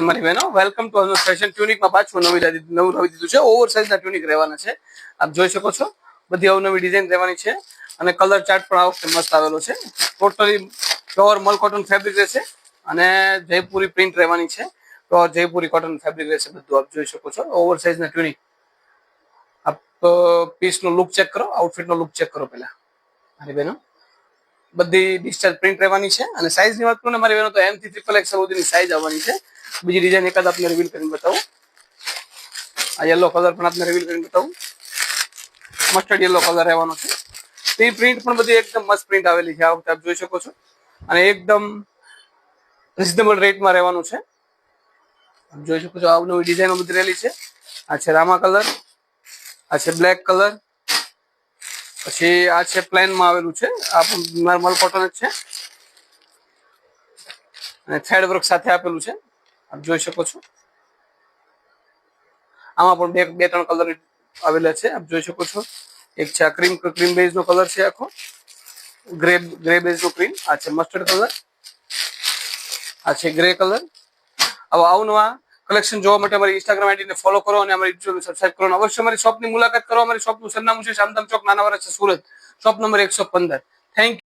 મારી બહેનો welcome to another fashion ટ્યુનિકમાં પાછું નવું લાવી દીધું છે. ઓવર સાઇઝના ટ્યુનિક રહેવાના છે. આપ જોઈ શકો છો બધી અવનવી ડિઝાઇન રહેવાની છે અને કલર ચાર્ટ પણ આ વખતે મસ્ત આવેલો છે. ટોટલી પ્યોર મલ કોટન ફેબ્રિક રહેશે અને જયપુરી પ્રિન્ટ રહેવાની છે. પ્યોર જયપુરી કોટન ફેબ્રિક રહેશે બધું. આપ જોઈ શકો છો ઓવર સાઇઝના ટ્યુનિક. આપ પીસનો લુક ચેક કરો, આઉટફિટનો લુક ચેક કરો પહેલા મારી બહેનો. બધી ડિસ્ચાર્જ પ્રિન્ટ રહેવાની છે અને સાઇઝની વાત કરું ને મારી બહેનો તો M થી XXL સુધીની સાઇઝ આવવાની છે. બીજી ડિઝાઇન એકાદ આપને રિવીલ કરીને બતાવું. આ યલો કલર પણ આપને રિવીલ કરીને બતાવું. મસ્ટર્ડ યલો કલર રહેવાનો છે. તે પ્રિન્ટ પણ બધી એકદમ મસ્ત પ્રિન્ટ આવેલી છે આ વખતે આપ જોઈ શકો છો અને એકદમ રિઝનેબલ રેટમાં રહેવાનું છે. આપ જોઈ શકો છો આ નવી ડિઝાઇનો બધી રહેલી છે. આ છે રામા કલર, આ છે બ્લેક કલર, પછી આ છે પ્લેનમાં આવેલું છે. આ પણ નોર્મલ કોટન જ છે અને થ્રેડ વર્ક સાથે આપેલું છે. આપ જોઈ શકો છો આમાં પણ બે ત્રણ કલર આવેલા છે. આપ જોઈ શકો છો એક છે આ ક્રીમ બેઝ નો કલર છે, આખો ગ્રે બેઝ નો ક્રીમ. આ છે મસ્ટર્ડ કલર, આ છે ગ્રે કલર. હવે અવનવા કલેક્શન જોવા માટે અમારી ઇન્સ્ટાગ્રામ આઈડીને ફોલો કરો અને અમારી યુટ્યુબ સબસ્ક્રાઇબ કરો. અવશ્ય અમારી શોપની મુલાકાત કરો. અમારી શોપનું સરનામું છે શામધામ ચોક, નાના વરસ, Surat, shop number 115. Thank you.